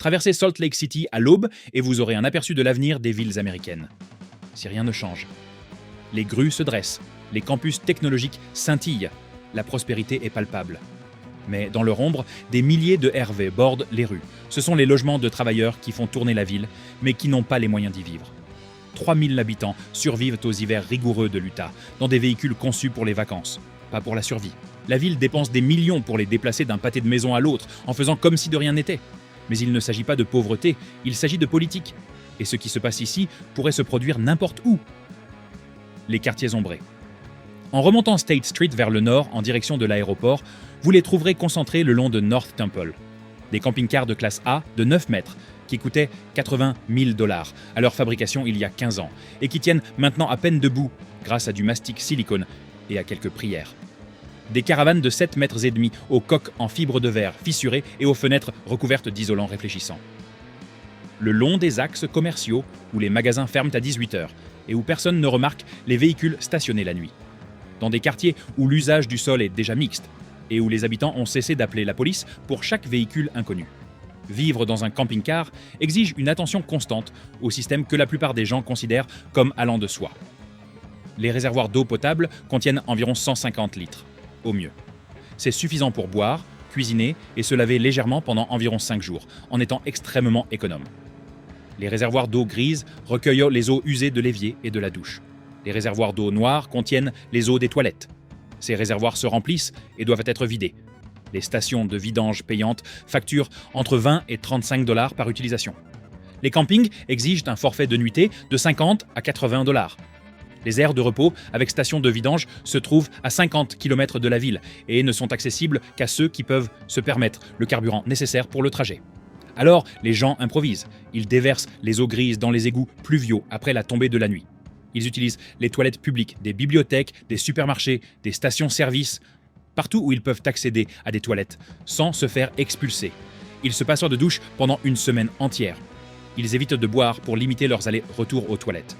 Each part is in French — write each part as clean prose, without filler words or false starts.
Traversez Salt Lake City à l'aube et vous aurez un aperçu de l'avenir des villes américaines. Si rien ne change. Les grues se dressent, les campus technologiques scintillent, la prospérité est palpable. Mais dans leur ombre, des milliers de RV bordent les rues. Ce sont les logements de travailleurs qui font tourner la ville, mais qui n'ont pas les moyens d'y vivre. 3000 habitants survivent aux hivers rigoureux de l'Utah, dans des véhicules conçus pour les vacances, pas pour la survie. La ville dépense des millions pour les déplacer d'un pâté de maison à l'autre, en faisant comme si de rien n'était. Mais il ne s'agit pas de pauvreté, il s'agit de politique. Et ce qui se passe ici pourrait se produire n'importe où. Les quartiers ombrés. En remontant State Street vers le nord, en direction de l'aéroport, vous les trouverez concentrés le long de North Temple. Des camping-cars de classe A de 9 mètres, qui coûtaient 80 000 $ à leur fabrication il y a 15 ans, et qui tiennent maintenant à peine debout, grâce à du mastic silicone et à quelques prières. Des caravanes de 7 mètres et demi aux coques en fibre de verre fissurées et aux fenêtres recouvertes d'isolants réfléchissants. Le long des axes commerciaux où les magasins ferment à 18 h et où personne ne remarque les véhicules stationnés la nuit. Dans des quartiers où l'usage du sol est déjà mixte et où les habitants ont cessé d'appeler la police pour chaque véhicule inconnu. Vivre dans un camping-car exige une attention constante au système que la plupart des gens considèrent comme allant de soi. Les réservoirs d'eau potable contiennent environ 150 litres. Au mieux. C'est suffisant pour boire, cuisiner et se laver légèrement pendant environ 5 jours, en étant extrêmement économe. Les réservoirs d'eau grise recueillent les eaux usées de l'évier et de la douche. Les réservoirs d'eau noire contiennent les eaux des toilettes. Ces réservoirs se remplissent et doivent être vidés. Les stations de vidange payantes facturent entre 20 et 35 $ par utilisation. Les campings exigent un forfait de nuitée de 50 à 80 $. Les aires de repos avec station de vidange se trouvent à 50 km de la ville et ne sont accessibles qu'à ceux qui peuvent se permettre le carburant nécessaire pour le trajet. Alors, les gens improvisent. Ils déversent les eaux grises dans les égouts pluviaux après la tombée de la nuit. Ils utilisent les toilettes publiques, des bibliothèques, des supermarchés, des stations-service, partout où ils peuvent accéder à des toilettes, sans se faire expulser. Ils se passent de douche pendant une semaine entière. Ils évitent de boire pour limiter leurs allers-retours aux toilettes.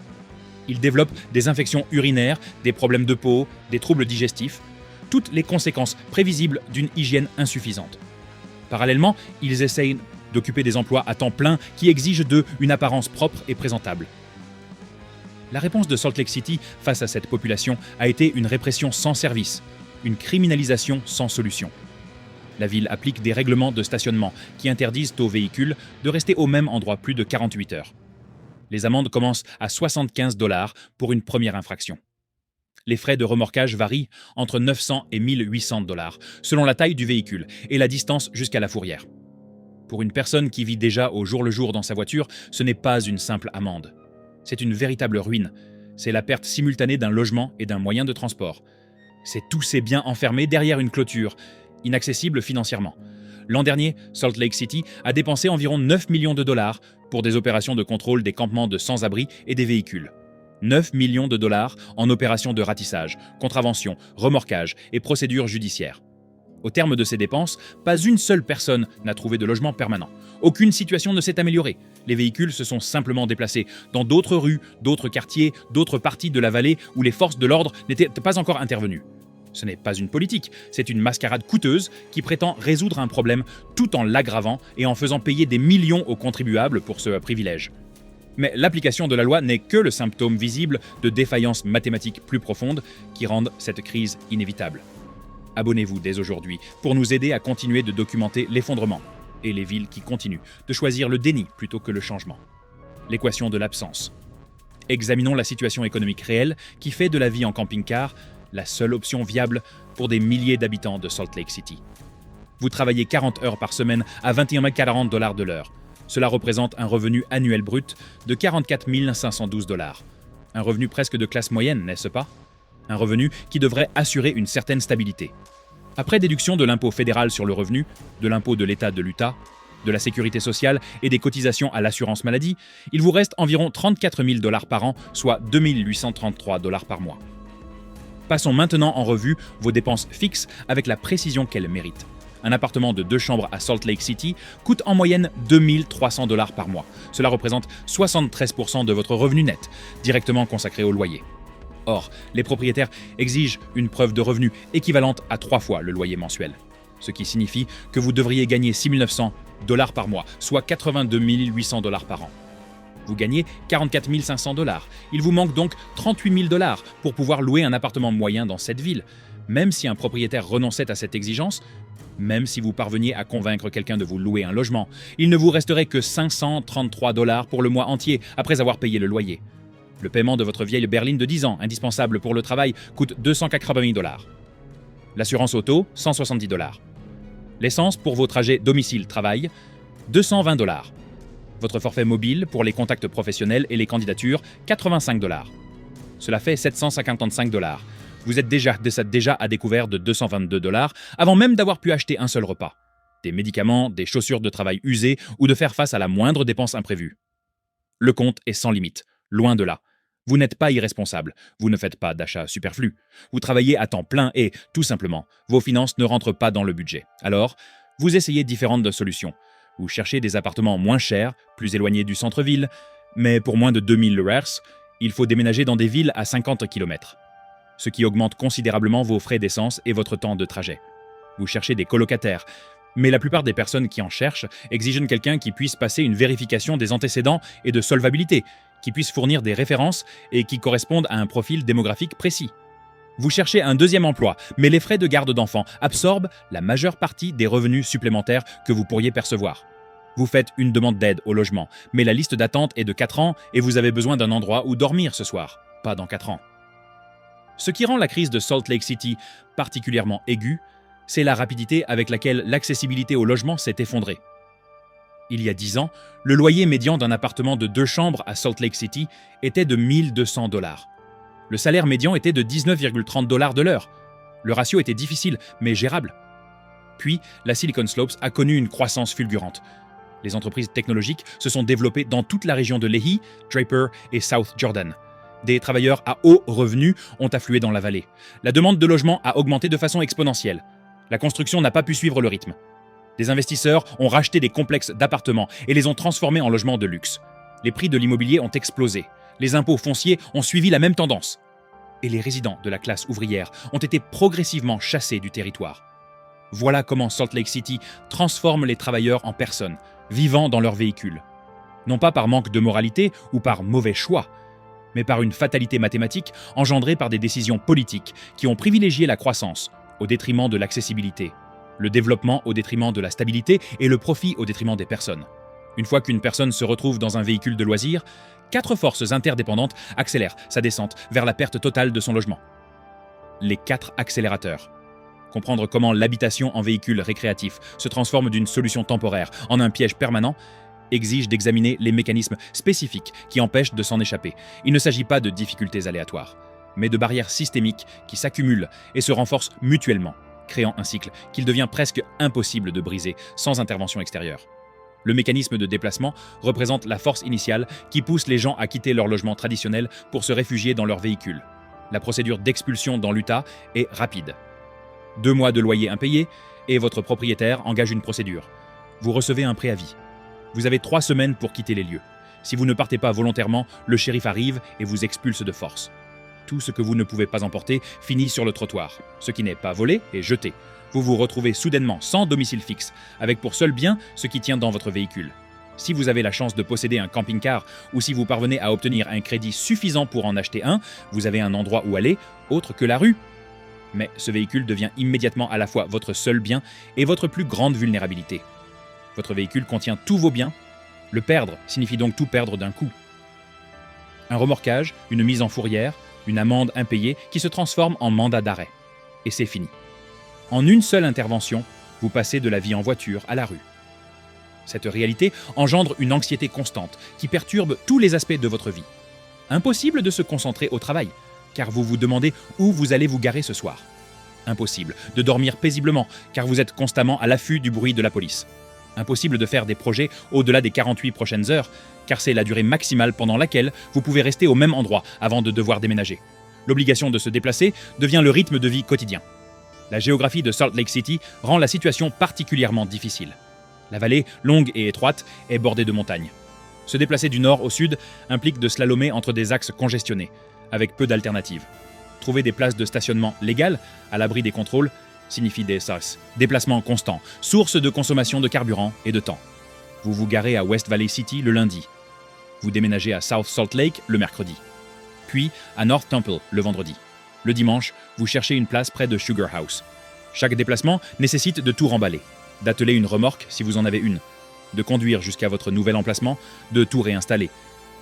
Ils développent des infections urinaires, des problèmes de peau, des troubles digestifs, toutes les conséquences prévisibles d'une hygiène insuffisante. Parallèlement, ils essayent d'occuper des emplois à temps plein qui exigent d'eux une apparence propre et présentable. La réponse de Salt Lake City face à cette population a été une répression sans service, une criminalisation sans solution. La ville applique des règlements de stationnement qui interdisent aux véhicules de rester au même endroit plus de 48 heures. Les amendes commencent à 75 $ pour une première infraction. Les frais de remorquage varient entre 900 et 1800 $ selon la taille du véhicule et la distance jusqu'à la fourrière. Pour une personne qui vit déjà au jour le jour dans sa voiture, ce n'est pas une simple amende. C'est une véritable ruine. C'est la perte simultanée d'un logement et d'un moyen de transport. C'est tous ces biens enfermés derrière une clôture, inaccessible financièrement. L'an dernier, Salt Lake City a dépensé environ 9 millions de $ pour des opérations de contrôle des campements de sans-abri et des véhicules. 9 millions de $ en opérations de ratissage, contravention, remorquage et procédures judiciaires. Au terme de ces dépenses, pas une seule personne n'a trouvé de logement permanent. Aucune situation ne s'est améliorée. Les véhicules se sont simplement déplacés dans d'autres rues, d'autres quartiers, d'autres parties de la vallée où les forces de l'ordre n'étaient pas encore intervenues. Ce n'est pas une politique, c'est une mascarade coûteuse qui prétend résoudre un problème tout en l'aggravant et en faisant payer des millions aux contribuables pour ce privilège. Mais l'application de la loi n'est que le symptôme visible de défaillances mathématiques plus profondes qui rendent cette crise inévitable. Abonnez-vous dès aujourd'hui pour nous aider à continuer de documenter l'effondrement et les villes qui continuent de choisir le déni plutôt que le changement. L'équation de l'absence. Examinons la situation économique réelle qui fait de la vie en camping-car la seule option viable pour des milliers d'habitants de Salt Lake City. Vous travaillez 40 heures par semaine à 21,40 $ de l'heure. Cela représente un revenu annuel brut de 44 512 $. Un revenu presque de classe moyenne, n'est-ce pas? Un revenu qui devrait assurer une certaine stabilité. Après déduction de l'impôt fédéral sur le revenu, de l'impôt de l'État de l'Utah, de la sécurité sociale et des cotisations à l'assurance maladie, il vous reste environ 34 000 $ par an, soit 2 833 $ par mois. Passons maintenant en revue vos dépenses fixes avec la précision qu'elles méritent. Un appartement de 2 chambres à Salt Lake City coûte en moyenne 2 300 $ par mois. Cela représente 73% de votre revenu net, directement consacré au loyer. Or, les propriétaires exigent une preuve de revenu équivalente à 3 fois le loyer mensuel. ce qui signifie que vous devriez gagner 6 900 $ par mois, soit 82 800 $ par an. Vous gagnez 44 500 $. Il vous manque donc 38 000 $ pour pouvoir louer un appartement moyen dans cette ville. Même si un propriétaire renonçait à cette exigence, même si vous parveniez à convaincre quelqu'un de vous louer un logement, il ne vous resterait que 533 $ pour le mois entier après avoir payé le loyer. Le paiement de votre vieille berline de 10 ans, indispensable pour le travail, coûte 280 $. L'assurance auto, 170 $. L'essence pour vos trajets domicile-travail, 220 $. Votre forfait mobile pour les contacts professionnels et les candidatures, 85 $. Cela fait 755 $. Vous êtes déjà à découvert de 222 $ avant même d'avoir pu acheter un seul repas, des médicaments, des chaussures de travail usées ou de faire face à la moindre dépense imprévue. Le compte est sans limite, loin de là. Vous n'êtes pas irresponsable, vous ne faites pas d'achats superflus. Vous travaillez à temps plein et, tout simplement, vos finances ne rentrent pas dans le budget. Alors, vous essayez différentes solutions. Vous cherchez des appartements moins chers, plus éloignés du centre-ville, mais pour moins de 2000 $, il faut déménager dans des villes à 50 km. Ce qui augmente considérablement vos frais d'essence et votre temps de trajet. Vous cherchez des colocataires, mais la plupart des personnes qui en cherchent exigent quelqu'un qui puisse passer une vérification des antécédents et de solvabilité, qui puisse fournir des références et qui correspondent à un profil démographique précis. Vous cherchez un deuxième emploi, mais les frais de garde d'enfants absorbent la majeure partie des revenus supplémentaires que vous pourriez percevoir. Vous faites une demande d'aide au logement, mais la liste d'attente est de 4 ans et vous avez besoin d'un endroit où dormir ce soir, pas dans 4 ans. Ce qui rend la crise de Salt Lake City particulièrement aiguë, c'est la rapidité avec laquelle l'accessibilité au logement s'est effondrée. Il y a 10 ans, le loyer médian d'un appartement de 2 chambres à Salt Lake City était de 1 200 $. Le salaire médian était de 19,30 $ de l'heure. Le ratio était difficile, mais gérable. Puis, la Silicon Slopes a connu une croissance fulgurante. Les entreprises technologiques se sont développées dans toute la région de Lehi, Draper et South Jordan. Des travailleurs à haut revenu ont afflué dans la vallée. La demande de logement a augmenté de façon exponentielle. La construction n'a pas pu suivre le rythme. Des investisseurs ont racheté des complexes d'appartements et les ont transformés en logements de luxe. Les prix de l'immobilier ont explosé. Les impôts fonciers ont suivi la même tendance. Et les résidents de la classe ouvrière ont été progressivement chassés du territoire. Voilà comment Salt Lake City transforme les travailleurs en personnes, vivant dans leur véhicule. Non pas par manque de moralité ou par mauvais choix, mais par une fatalité mathématique engendrée par des décisions politiques qui ont privilégié la croissance au détriment de l'accessibilité, le développement au détriment de la stabilité et le profit au détriment des personnes. Une fois qu'une personne se retrouve dans un véhicule de loisirs, 4 forces interdépendantes accélèrent sa descente vers la perte totale de son logement. Les 4 accélérateurs. Comprendre comment l'habitation en véhicule récréatif se transforme d'une solution temporaire en un piège permanent exige d'examiner les mécanismes spécifiques qui empêchent de s'en échapper. Il ne s'agit pas de difficultés aléatoires, mais de barrières systémiques qui s'accumulent et se renforcent mutuellement, créant un cycle qu'il devient presque impossible de briser sans intervention extérieure. Le mécanisme de déplacement représente la force initiale qui pousse les gens à quitter leur logement traditionnel pour se réfugier dans leur véhicule. La procédure d'expulsion dans l'Utah est rapide. 2 mois de loyer impayé et votre propriétaire engage une procédure. Vous recevez un préavis. Vous avez 3 semaines pour quitter les lieux. Si vous ne partez pas volontairement, le shérif arrive et vous expulse de force. Tout ce que vous ne pouvez pas emporter finit sur le trottoir. Ce qui n'est pas volé est jeté. Vous vous retrouvez soudainement sans domicile fixe, avec pour seul bien ce qui tient dans votre véhicule. Si vous avez la chance de posséder un camping-car ou si vous parvenez à obtenir un crédit suffisant pour en acheter un, vous avez un endroit où aller, autre que la rue. Mais ce véhicule devient immédiatement à la fois votre seul bien et votre plus grande vulnérabilité. Votre véhicule contient tous vos biens. Le perdre signifie donc tout perdre d'un coup. Un remorquage, une mise en fourrière, une amende impayée qui se transforme en mandat d'arrêt. Et c'est fini. En une seule intervention, vous passez de la vie en voiture à la rue. Cette réalité engendre une anxiété constante qui perturbe tous les aspects de votre vie. Impossible de se concentrer au travail, car vous vous demandez où vous allez vous garer ce soir. Impossible de dormir paisiblement, car vous êtes constamment à l'affût du bruit de la police. Impossible de faire des projets au-delà des 48 prochaines heures, car c'est la durée maximale pendant laquelle vous pouvez rester au même endroit avant de devoir déménager. L'obligation de se déplacer devient le rythme de vie quotidien. La géographie de Salt Lake City rend la situation particulièrement difficile. La vallée, longue et étroite, est bordée de montagnes. Se déplacer du nord au sud implique de slalomer entre des axes congestionnés, avec peu d'alternatives. Trouver des places de stationnement légales, à l'abri des contrôles, signifie DSS, déplacement constant, source de consommation de carburant et de temps. Vous vous garez à West Valley City le lundi. Vous déménagez à South Salt Lake le mercredi. Puis à North Temple le vendredi. Le dimanche, vous cherchez une place près de Sugar House. Chaque déplacement nécessite de tout remballer, d'atteler une remorque si vous en avez une, de conduire jusqu'à votre nouvel emplacement, de tout réinstaller,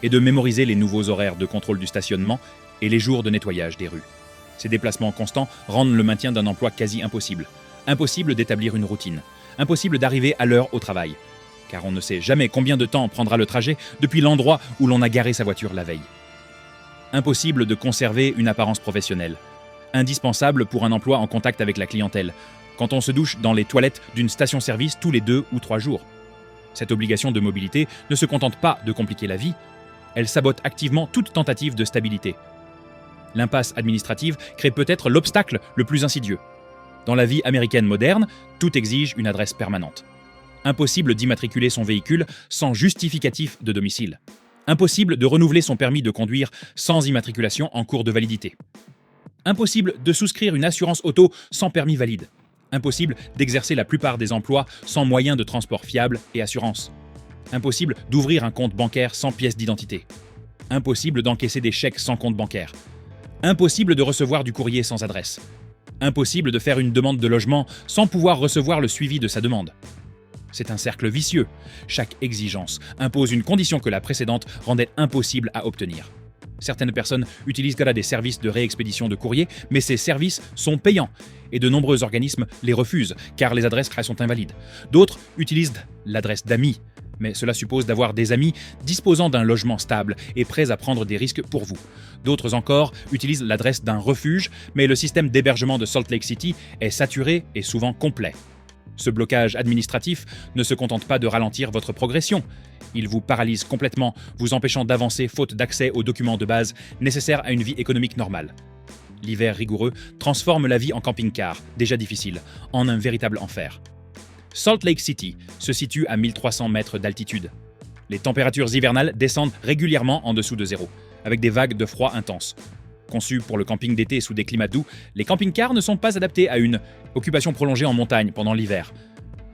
et de mémoriser les nouveaux horaires de contrôle du stationnement et les jours de nettoyage des rues. Ces déplacements constants rendent le maintien d'un emploi quasi impossible. Impossible d'établir une routine. Impossible d'arriver à l'heure au travail. Car on ne sait jamais combien de temps prendra le trajet depuis l'endroit où l'on a garé sa voiture la veille. Impossible de conserver une apparence professionnelle. Indispensable pour un emploi en contact avec la clientèle, quand on se douche dans les toilettes d'une station-service tous les 2 ou 3 jours. Cette obligation de mobilité ne se contente pas de compliquer la vie, elle sabote activement toute tentative de stabilité. L'impasse administrative crée peut-être l'obstacle le plus insidieux. Dans la vie américaine moderne, tout exige une adresse permanente. Impossible d'immatriculer son véhicule sans justificatif de domicile. Impossible de renouveler son permis de conduire sans immatriculation en cours de validité. Impossible de souscrire une assurance auto sans permis valide. Impossible d'exercer la plupart des emplois sans moyen de transport fiable et assurance. Impossible d'ouvrir un compte bancaire sans pièce d'identité. Impossible d'encaisser des chèques sans compte bancaire. Impossible de recevoir du courrier sans adresse. Impossible de faire une demande de logement sans pouvoir recevoir le suivi de sa demande. C'est un cercle vicieux. Chaque exigence impose une condition que la précédente rendait impossible à obtenir. Certaines personnes utilisent des services de réexpédition de courrier, mais ces services sont payants et de nombreux organismes les refusent car les adresses sont invalides. D'autres utilisent l'adresse d'amis, mais cela suppose d'avoir des amis disposant d'un logement stable et prêts à prendre des risques pour vous. D'autres encore utilisent l'adresse d'un refuge, mais le système d'hébergement de Salt Lake City est saturé et souvent complet. Ce blocage administratif ne se contente pas de ralentir votre progression. Il vous paralyse complètement, vous empêchant d'avancer faute d'accès aux documents de base nécessaires à une vie économique normale. L'hiver rigoureux transforme la vie en camping-car, déjà difficile, en un véritable enfer. Salt Lake City se situe à 1300 mètres d'altitude. Les températures hivernales descendent régulièrement en dessous de zéro, avec des vagues de froid intenses. Conçus pour le camping d'été sous des climats doux, les camping-cars ne sont pas adaptés à une occupation prolongée en montagne pendant l'hiver.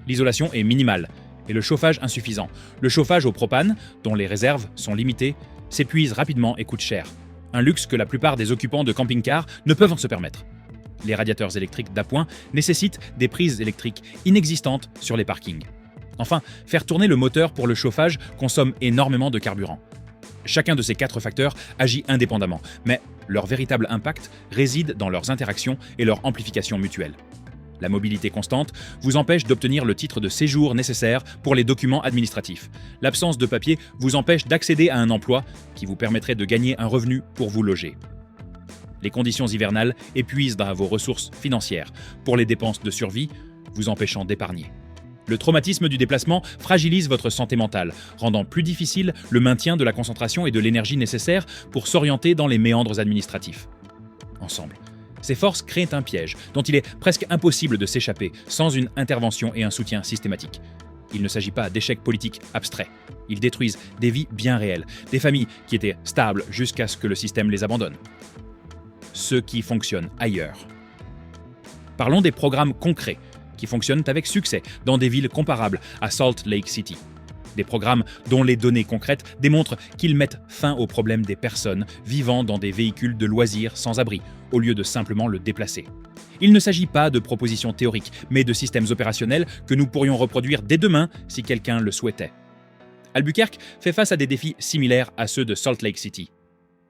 L'isolation est minimale et le chauffage insuffisant. Le chauffage au propane, dont les réserves sont limitées, s'épuise rapidement et coûte cher. Un luxe que la plupart des occupants de camping-cars ne peuvent se permettre. Les radiateurs électriques d'appoint nécessitent des prises électriques inexistantes sur les parkings. Enfin, faire tourner le moteur pour le chauffage consomme énormément de carburant. Chacun de ces 4 facteurs agit indépendamment, mais leur véritable impact réside dans leurs interactions et leur amplification mutuelle. La mobilité constante vous empêche d'obtenir le titre de séjour nécessaire pour les documents administratifs. L'absence de papier vous empêche d'accéder à un emploi qui vous permettrait de gagner un revenu pour vous loger. Les conditions hivernales épuisent dans vos ressources financières pour les dépenses de survie, vous empêchant d'épargner. Le traumatisme du déplacement fragilise votre santé mentale, rendant plus difficile le maintien de la concentration et de l'énergie nécessaires pour s'orienter dans les méandres administratifs. Ensemble, ces forces créent un piège dont il est presque impossible de s'échapper sans une intervention et un soutien systématique. Il ne s'agit pas d'échecs politiques abstraits. Ils détruisent des vies bien réelles, des familles qui étaient stables jusqu'à ce que le système les abandonne. Ceux qui fonctionnent ailleurs. Parlons des programmes concrets qui fonctionnent avec succès dans des villes comparables à Salt Lake City. Des programmes dont les données concrètes démontrent qu'ils mettent fin aux problèmes des personnes vivant dans des véhicules de loisirs sans abri, au lieu de simplement le déplacer. Il ne s'agit pas de propositions théoriques, mais de systèmes opérationnels que nous pourrions reproduire dès demain si quelqu'un le souhaitait. Albuquerque fait face à des défis similaires à ceux de Salt Lake City.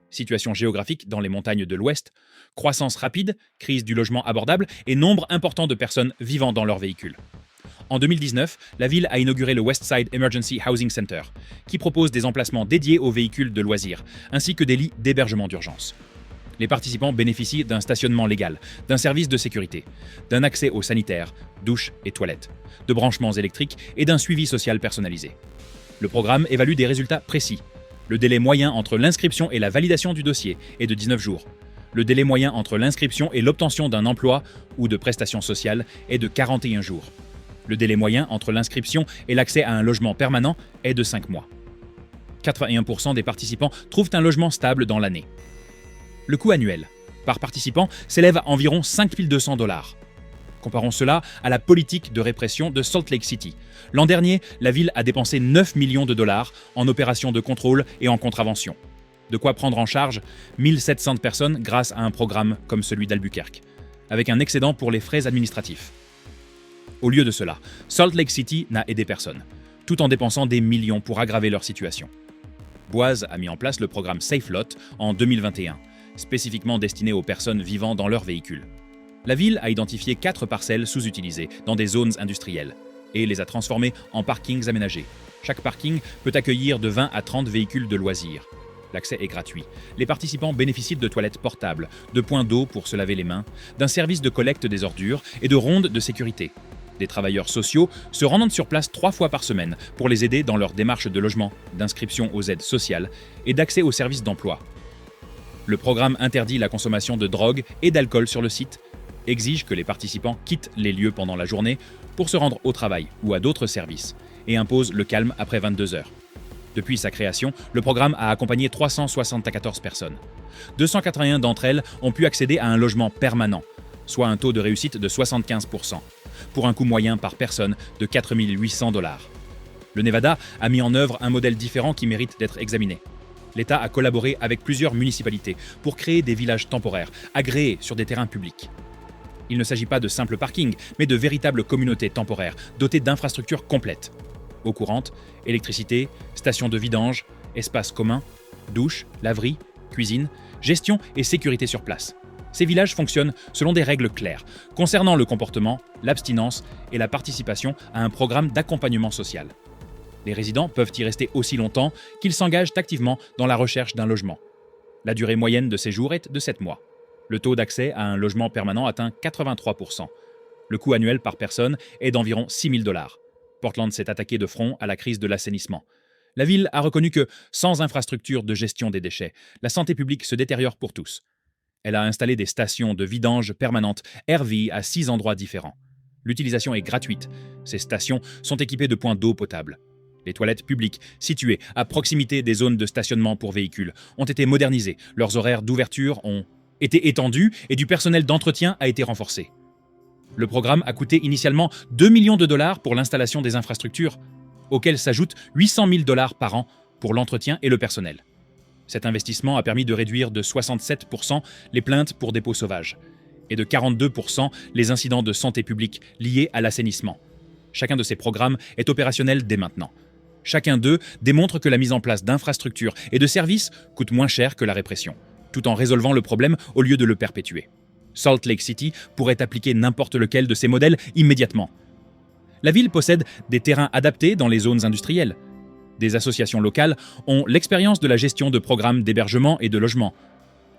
Situation géographique dans les montagnes de l'Ouest, croissance rapide, crise du logement abordable et nombre important de personnes vivant dans leurs véhicules. En 2019, la ville a inauguré le Westside Emergency Housing Center, qui propose des emplacements dédiés aux véhicules de loisirs, ainsi que des lits d'hébergement d'urgence. Les participants bénéficient d'un stationnement légal, d'un service de sécurité, d'un accès aux sanitaires, douches et toilettes, de branchements électriques et d'un suivi social personnalisé. Le programme évalue des résultats précis. Le délai moyen entre l'inscription et la validation du dossier est de 19 jours. Le délai moyen entre l'inscription et l'obtention d'un emploi ou de prestations sociales est de 41 jours. Le délai moyen entre l'inscription et l'accès à un logement permanent est de 5 mois. 81% des participants trouvent un logement stable dans l'année. Le coût annuel par participant s'élève à environ $5 200. Comparons cela à la politique de répression de Salt Lake City. L'an dernier, la ville a dépensé 9 millions de dollars en opérations de contrôle et en contravention. De quoi prendre en charge 1700 personnes grâce à un programme comme celui d'Albuquerque, avec un excédent pour les frais administratifs. Au lieu de cela, Salt Lake City n'a aidé personne, tout en dépensant des millions pour aggraver leur situation. Boise a mis en place le programme Safe Lot en 2021, spécifiquement destiné aux personnes vivant dans leur véhicule. La ville a identifié 4 parcelles sous-utilisées dans des zones industrielles et les a transformées en parkings aménagés. Chaque parking peut accueillir de 20 à 30 véhicules de loisirs. L'accès est gratuit. Les participants bénéficient de toilettes portables, de points d'eau pour se laver les mains, d'un service de collecte des ordures et de rondes de sécurité. Des travailleurs sociaux se rendent sur place 3 fois par semaine pour les aider dans leur démarche de logement, d'inscription aux aides sociales et d'accès aux services d'emploi. Le programme interdit la consommation de drogue et d'alcool sur le site, exige que les participants quittent les lieux pendant la journée pour se rendre au travail ou à d'autres services et impose le calme après 22 heures. Depuis sa création, le programme a accompagné 374 personnes. 281 d'entre elles ont pu accéder à un logement permanent, soit un taux de réussite de 75%, pour un coût moyen par personne de 4 800 $. Le Nevada a mis en œuvre un modèle différent qui mérite d'être examiné. L'État a collaboré avec plusieurs municipalités pour créer des villages temporaires, agréés sur des terrains publics. Il ne s'agit pas de simples parkings, mais de véritables communautés temporaires, dotées d'infrastructures complètes. Eau courante, électricité, stations de vidange, espaces communs, douches, laveries, cuisine, gestion et sécurité sur place. Ces villages fonctionnent selon des règles claires, concernant le comportement, l'abstinence et la participation à un programme d'accompagnement social. Les résidents peuvent y rester aussi longtemps qu'ils s'engagent activement dans la recherche d'un logement. La durée moyenne de séjour est de 7 mois. Le taux d'accès à un logement permanent atteint 83%. Le coût annuel par personne est d'environ 6 000 $. Portland s'est attaqué de front à la crise de l'assainissement. La ville a reconnu que, sans infrastructure de gestion des déchets, la santé publique se détériore pour tous. Elle a installé des stations de vidange permanentes, RV, à 6 endroits différents. L'utilisation est gratuite. Ces stations sont équipées de points d'eau potable. Les toilettes publiques, situées à proximité des zones de stationnement pour véhicules, ont été modernisées. Leurs horaires d'ouverture ont été étendus et du personnel d'entretien a été renforcé. Le programme a coûté initialement 2 millions de dollars pour l'installation des infrastructures, auxquelles s'ajoutent 800 000 $ par an pour l'entretien et le personnel. Cet investissement a permis de réduire de 67% les plaintes pour dépôts sauvages et de 42% les incidents de santé publique liés à l'assainissement. Chacun de ces programmes est opérationnel dès maintenant. Chacun d'eux démontre que la mise en place d'infrastructures et de services coûte moins cher que la répression, tout en résolvant le problème au lieu de le perpétuer. Salt Lake City pourrait appliquer n'importe lequel de ces modèles immédiatement. La ville possède des terrains adaptés dans les zones industrielles. Des associations locales ont l'expérience de la gestion de programmes d'hébergement et de logement.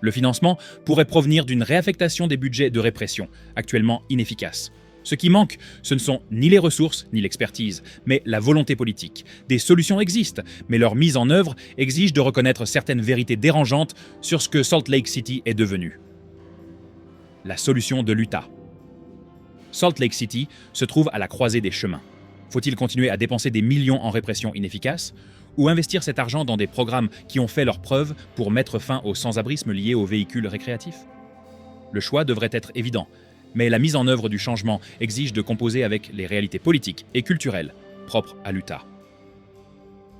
Le financement pourrait provenir d'une réaffectation des budgets de répression, actuellement inefficaces. Ce qui manque, ce ne sont ni les ressources ni l'expertise, mais la volonté politique. Des solutions existent, mais leur mise en œuvre exige de reconnaître certaines vérités dérangeantes sur ce que Salt Lake City est devenu. La solution de l'Utah. Salt Lake City se trouve à la croisée des chemins. Faut-il continuer à dépenser des millions en répression inefficace ou investir cet argent dans des programmes qui ont fait leurs preuves pour mettre fin au sans-abrisme lié aux véhicules récréatifs? Le choix devrait être évident, mais la mise en œuvre du changement exige de composer avec les réalités politiques et culturelles propres à l'Utah.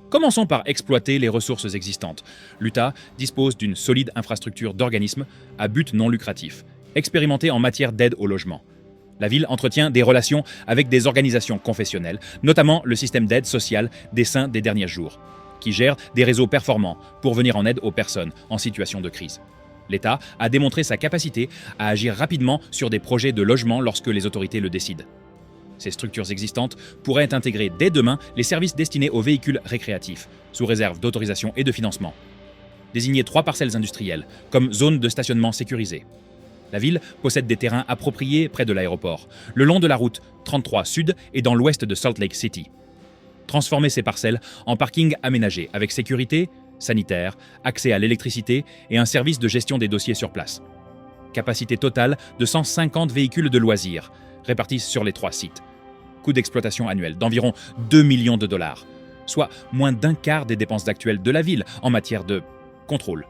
Commençons par exploiter les ressources existantes. L'Utah dispose d'une solide infrastructure d'organismes à but non lucratif, expérimentés en matière d'aide au logement. La ville entretient des relations avec des organisations confessionnelles, notamment le système d'aide sociale des Saints des Derniers Jours, qui gère des réseaux performants pour venir en aide aux personnes en situation de crise. L'État a démontré sa capacité à agir rapidement sur des projets de logement lorsque les autorités le décident. Ces structures existantes pourraient intégrer dès demain les services destinés aux véhicules récréatifs, sous réserve d'autorisation et de financement. Désigner 3 parcelles industrielles comme zone de stationnement sécurisée. La ville possède des terrains appropriés près de l'aéroport, le long de la route 33 Sud et dans l'ouest de Salt Lake City. Transformer ces parcelles en parking aménagés avec sécurité, sanitaire, accès à l'électricité et un service de gestion des dossiers sur place. Capacité totale de 150 véhicules de loisirs, répartis sur les 3 sites. Coût d'exploitation annuel d'environ 2 millions de dollars, soit moins d'un quart des dépenses actuelles de la ville en matière de contrôle.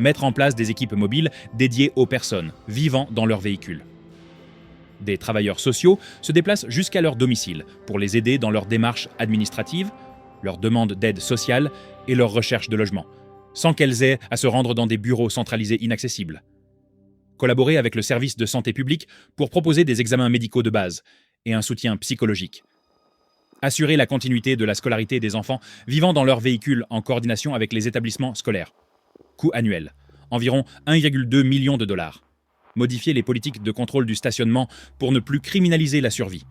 Mettre en place des équipes mobiles dédiées aux personnes vivant dans leurs véhicules. Des travailleurs sociaux se déplacent jusqu'à leur domicile pour les aider dans leurs démarches administratives, leurs demandes d'aide sociale et leur recherche de logement, sans qu'elles aient à se rendre dans des bureaux centralisés inaccessibles. Collaborer avec le service de santé publique pour proposer des examens médicaux de base et un soutien psychologique. Assurer la continuité de la scolarité des enfants vivant dans leur véhicule en coordination avec les établissements scolaires. Coût annuel, environ 1,2 million de dollars. Modifier les politiques de contrôle du stationnement pour ne plus criminaliser la survie.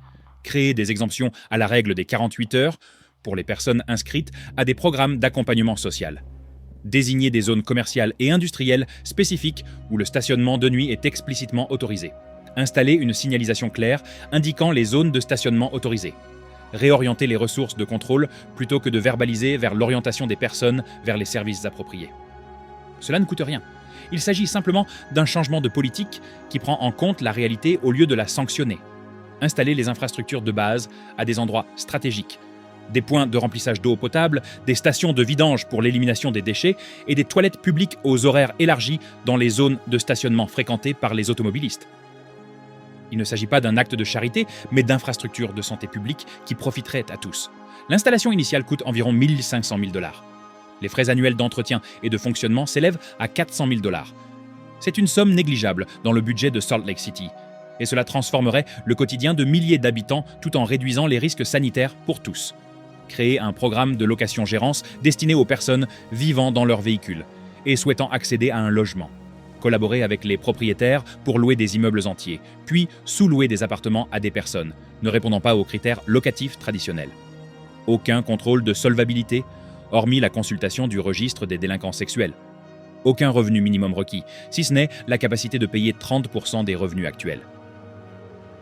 Créer des exemptions à la règle des 48 heures pour les personnes inscrites à des programmes d'accompagnement social. Désigner des zones commerciales et industrielles spécifiques où le stationnement de nuit est explicitement autorisé. Installer une signalisation claire indiquant les zones de stationnement autorisées. Réorienter les ressources de contrôle plutôt que de verbaliser vers l'orientation des personnes vers les services appropriés. Cela ne coûte rien. Il s'agit simplement d'un changement de politique qui prend en compte la réalité au lieu de la sanctionner. Installer les infrastructures de base à des endroits stratégiques. Des points de remplissage d'eau potable, des stations de vidange pour l'élimination des déchets et des toilettes publiques aux horaires élargis dans les zones de stationnement fréquentées par les automobilistes. Il ne s'agit pas d'un acte de charité, mais d'infrastructures de santé publique qui profiteraient à tous. L'installation initiale coûte environ 1 500 000 $. Les frais annuels d'entretien et de fonctionnement s'élèvent à 400 000 $. C'est une somme négligeable dans le budget de Salt Lake City, et cela transformerait le quotidien de milliers d'habitants tout en réduisant les risques sanitaires pour tous. Créer un programme de location-gérance destiné aux personnes vivant dans leur véhicule et souhaitant accéder à un logement. Collaborer avec les propriétaires pour louer des immeubles entiers, puis sous-louer des appartements à des personnes ne répondant pas aux critères locatifs traditionnels. Aucun contrôle de solvabilité, hormis la consultation du registre des délinquants sexuels. Aucun revenu minimum requis, si ce n'est la capacité de payer 30% des revenus actuels.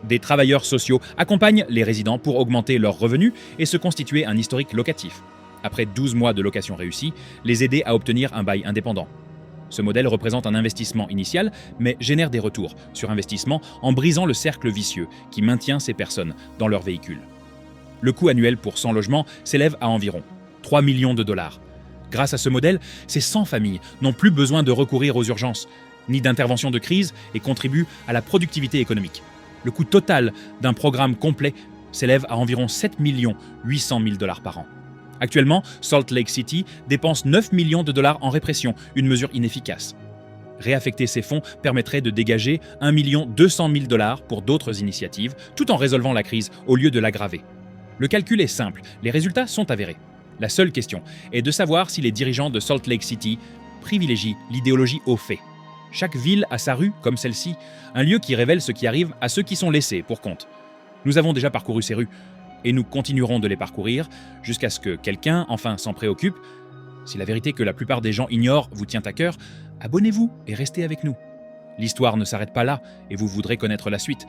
Des travailleurs sociaux accompagnent les résidents pour augmenter leurs revenus et se constituer un historique locatif. Après 12 mois de location réussie, les aider à obtenir un bail indépendant. Ce modèle représente un investissement initial, mais génère des retours sur investissement en brisant le cercle vicieux qui maintient ces personnes dans leur véhicule. Le coût annuel pour 100 logements s'élève à environ 3 millions de $. Grâce à ce modèle, ces 100 familles n'ont plus besoin de recourir aux urgences, ni d'intervention de crise et contribuent à la productivité économique. Le coût total d'un programme complet s'élève à environ 7 800 000 $ par an. Actuellement, Salt Lake City dépense 9 millions de dollars en répression, une mesure inefficace. Réaffecter ces fonds permettrait de dégager 1 200 000 $ pour d'autres initiatives, tout en résolvant la crise au lieu de l'aggraver. Le calcul est simple, les résultats sont avérés. La seule question est de savoir si les dirigeants de Salt Lake City privilégient l'idéologie aux faits. Chaque ville a sa rue, comme celle-ci, un lieu qui révèle ce qui arrive à ceux qui sont laissés pour compte. Nous avons déjà parcouru ces rues, et nous continuerons de les parcourir jusqu'à ce que quelqu'un enfin s'en préoccupe. Si la vérité que la plupart des gens ignorent vous tient à cœur, abonnez-vous et restez avec nous. L'histoire ne s'arrête pas là, et vous voudrez connaître la suite.